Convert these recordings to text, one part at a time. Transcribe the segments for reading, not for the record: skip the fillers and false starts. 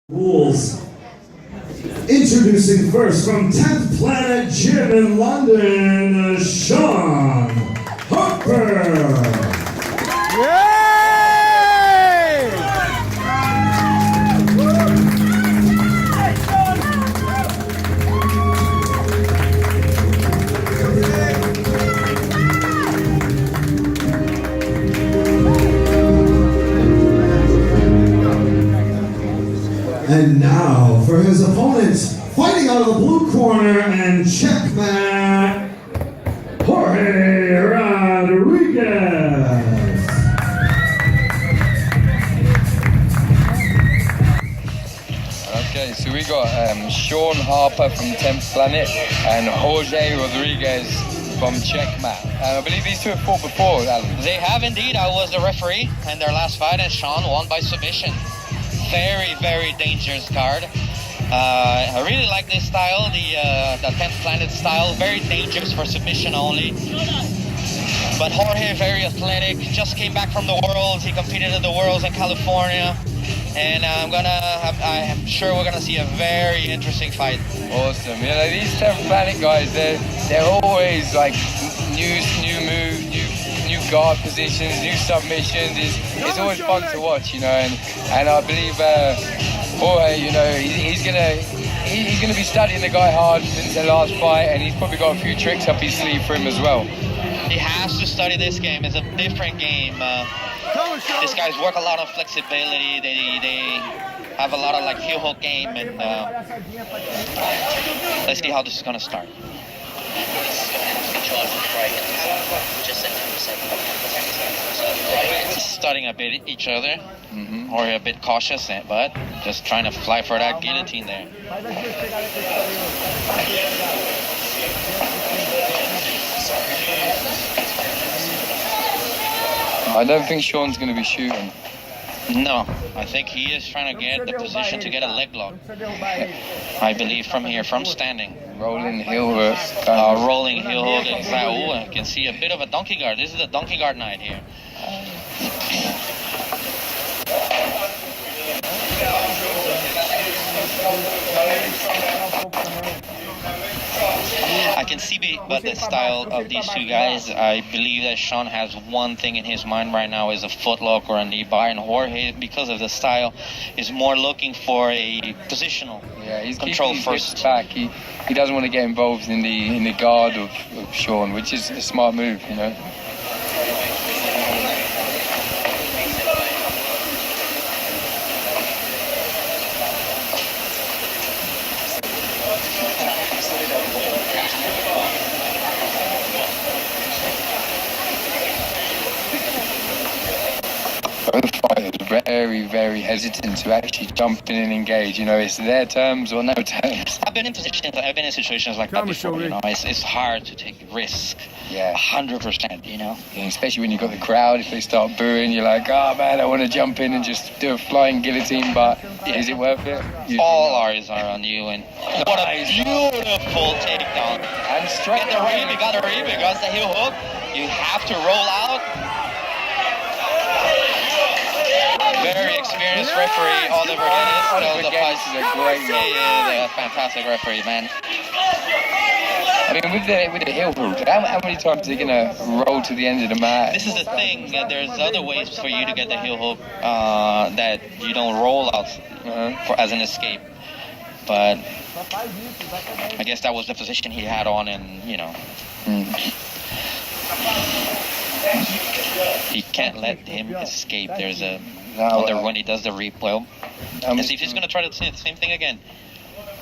Rules. Introducing first from 10th Planet Gym in London, Sean Harper. And now for his opponents, fighting out of the blue corner and checkmate, Jorge Rodrigues. Okay, so we got Sean Harper from 10th Planet and Jorge Rodrigues from Checkmate. I believe these two have fought before, Alan. They have indeed. I was the referee in their last fight, and Sean won by submission. Very, very dangerous card. I really like this style, the 10th Planet style. Very dangerous for submission only. But Jorge, very athletic, just came back from the Worlds. He competed at the Worlds in California. And I'm sure we're gonna see a very interesting fight. Awesome. You know, these 10th Planet guys, they're always like new moves, new guard positions, new submissions. It's always fun to watch, you know. And I believe Jorge, you know, he's gonna be studying the guy hard since the last fight, and he's probably got a few tricks up his sleeve for him as well. He has to study this game. It's a different game. These guys work a lot on flexibility. They have a lot of like heel hook game, and let's see how this is gonna start. Studying a bit each other, or a bit cautious, but just trying to fly for that guillotine there. I don't think Sean's going to be shooting. No, I think he is trying to get the position to get a leg lock. I believe from here, from standing. Rolling heel hook. Rolling heel hook. Exactly. Ooh, I can see a bit of a donkey guard. This is a donkey guard night here. I can see but the style of these two guys. I believe that Sean has one thing in his mind right now, is a footlock or a knee bar, and Jorge, because of the style, is more looking for a positional control first. Back. He doesn't want to get involved in the guard of Sean, which is a smart move, you know. Both fighters very, very hesitant to actually jump in and engage. You know, it's their terms or no terms. I've been in situations like that before. You know, it's hard to take risk. Yeah, 100%. You know, yeah, especially when you've got the crowd. If they start booing, you're like, oh man, I want to jump in and just do a flying guillotine. But is it worth it? All eyes are on you, and what a beautiful takedown. And straight. Get the rear, you got the rear, because the heel hook. You have to roll out. Very experienced referee, Oliver Geddes. Oliver Geddes is a great referee. Yeah, a fantastic referee, man. I mean, with the heel hook, how many times are they gonna roll to the end of the mat? This is the thing. There's other ways for you to get the heel hook that you don't roll out as an escape. But I guess that was the position he had on, and you know. He can't let him escape. There's a when he does the replay. Let's see if he's going to try to say the same thing again.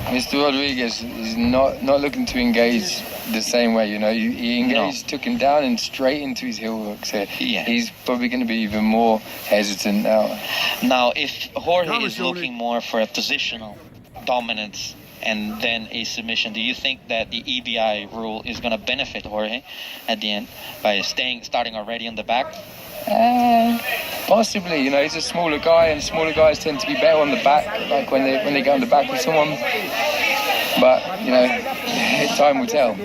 Mr. Rodrigues is not looking to engage the same way, you know. He engaged, took him down and straight into his heel hook. So he's probably going to be even more hesitant now. Now, if Jorge is looking more for a positional dominance and then a submission, do you think that the EBI rule is going to benefit Jorge at the end by starting already on the back? Possibly, you know, he's a smaller guy, and smaller guys tend to be better on the back, like when they get on the back with someone. But you know, time will tell.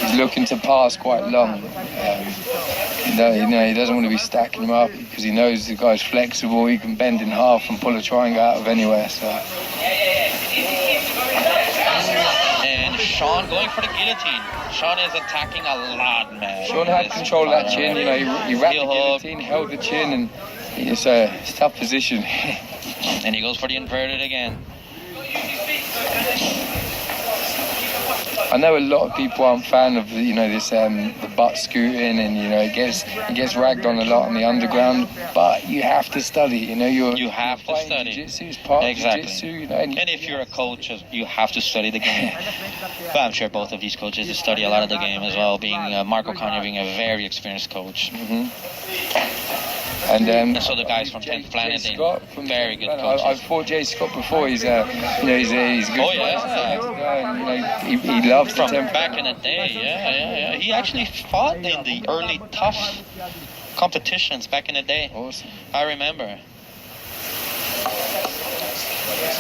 He's looking to pass quite long. he doesn't want to be stacking him up because he knows the guy's flexible. He can bend in half and pull a triangle out of anywhere. So. And Sean going for the guillotine. Sean is attacking a lot, man. Sean had control of that chin. He wrapped the guillotine, held the chin, and it's a tough position. And he goes for the inverted again. I know a lot of people aren't fan of this the butt scooting, and it gets ragged on a lot on the underground. But you have to study. You have to study. Jiu-jitsu is part exactly. of jiu-jitsu. And if you're a coach, you have to study the game. But I'm sure both of these coaches study a lot of the game as well. Being Marco Conner being a very experienced coach. And so the guys from 10th Planet, very good coaches. I've fought Jay Scott before. He's a good. Oh yeah. He loves from back in the day. Yeah. He actually fought in the early TUFF competitions back in the day. Awesome. I remember.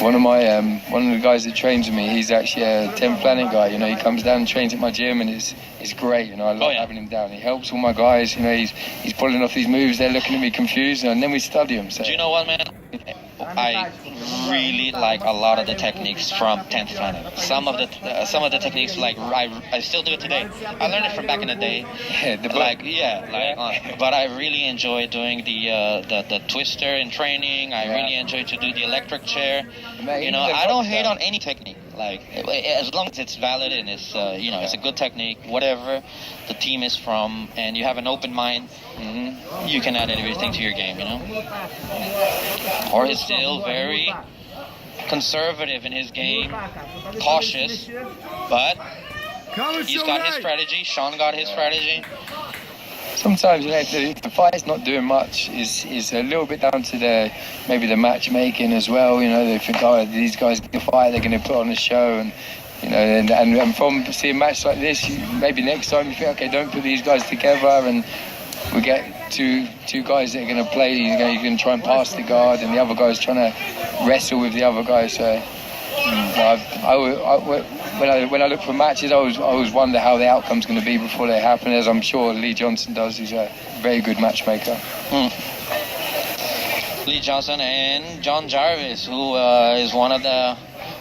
One of the guys that trains with me, he's actually a 10th Planet guy. He comes down and trains at my gym, and it's great. I love having him down. He helps all my guys. He's pulling off these moves. They're looking at me confused, and then we study them. So. Do you know what, man? I really like a lot of the techniques from 10th Planet. Some of the techniques, like I still do it today. I learned it from back in the day. But I really enjoy doing the twister in training. I really enjoy to do the electric chair. I don't hate on any technique. As long as it's valid and it's it's a good technique, whatever the team is from, and you have an open mind, you can add everything to your game. Or he's still very conservative in his game, cautious, but he's got his strategy. Sean got his strategy. Sometimes if the fight's not doing much, is a little bit down to maybe the matchmaking as well. They think, these guys can fight, they're going to put on a show, and and from seeing a match like this, maybe next time you think, okay, don't put these guys together, and we get two guys that are going to play. You're going to try and pass the guard, and the other guy's trying to wrestle with the other guy. So when I look for matches, I always wonder how the outcome's going to be before they happen, as I'm sure Lee Johnson does. He's a very good matchmaker. Lee Johnson and John Jarvis, who is one of the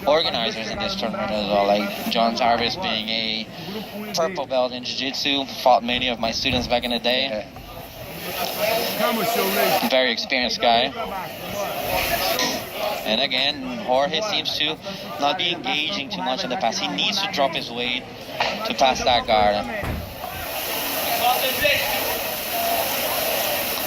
organizers in this tournament as well. Like John Jarvis being a purple belt in Jiu-Jitsu, fought many of my students back in the day. Yeah. Very experienced guy. And again, Jorge seems to not be engaging too much in the pass. He needs to drop his weight to pass that guard.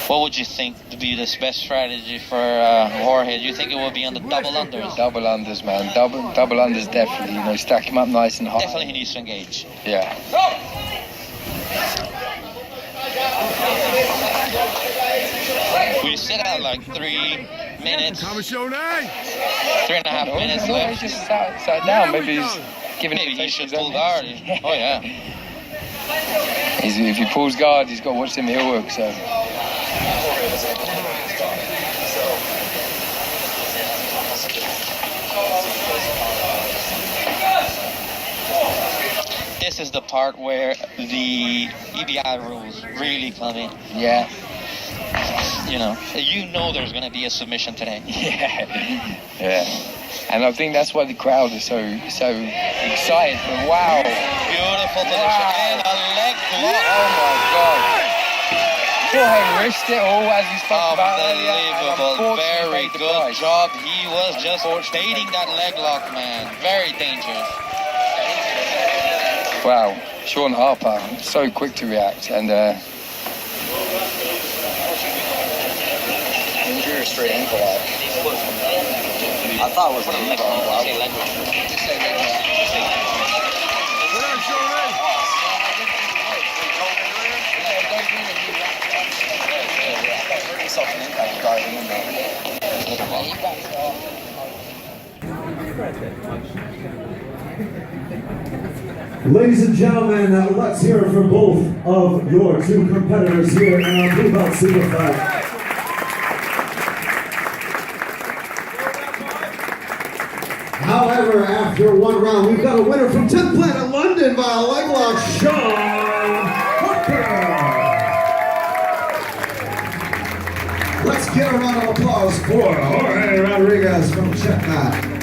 What would you think to be the best strategy for Jorge? Do you think it will be on the double unders? Double unders, man. Double unders, definitely. Stack him up nice and hard. Definitely he needs to engage. Yeah. We sit at like 3 minutes. 3.5 minutes No, left. he just sat down. Maybe he's giving Maybe it he should pull guard. Oh yeah. If he pulls guard, he's got to watch them heel work. So. This is the part where the EBI rules really come in. Yeah. You know there's going to be a submission today. Yeah. And I think that's why the crowd is so excited. Wow. Beautiful position. And a leg lock. Oh my God. Jorge risked it all as he spoke about earlier. Unbelievable. Very good job. He was just baiting that leg lock, man. Very dangerous. Wow. Sean Harper, so quick to react. And straight ankle lock. I thought it was an ankle lock. Ladies and gentlemen, let's hear it from both of your two competitors here in our blue belt super fight. However, after one round, we've got a winner from 10th Planet London by a leg lock, Sean Harper. Let's give a round of applause for Jorge Rodrigues from Checkmat.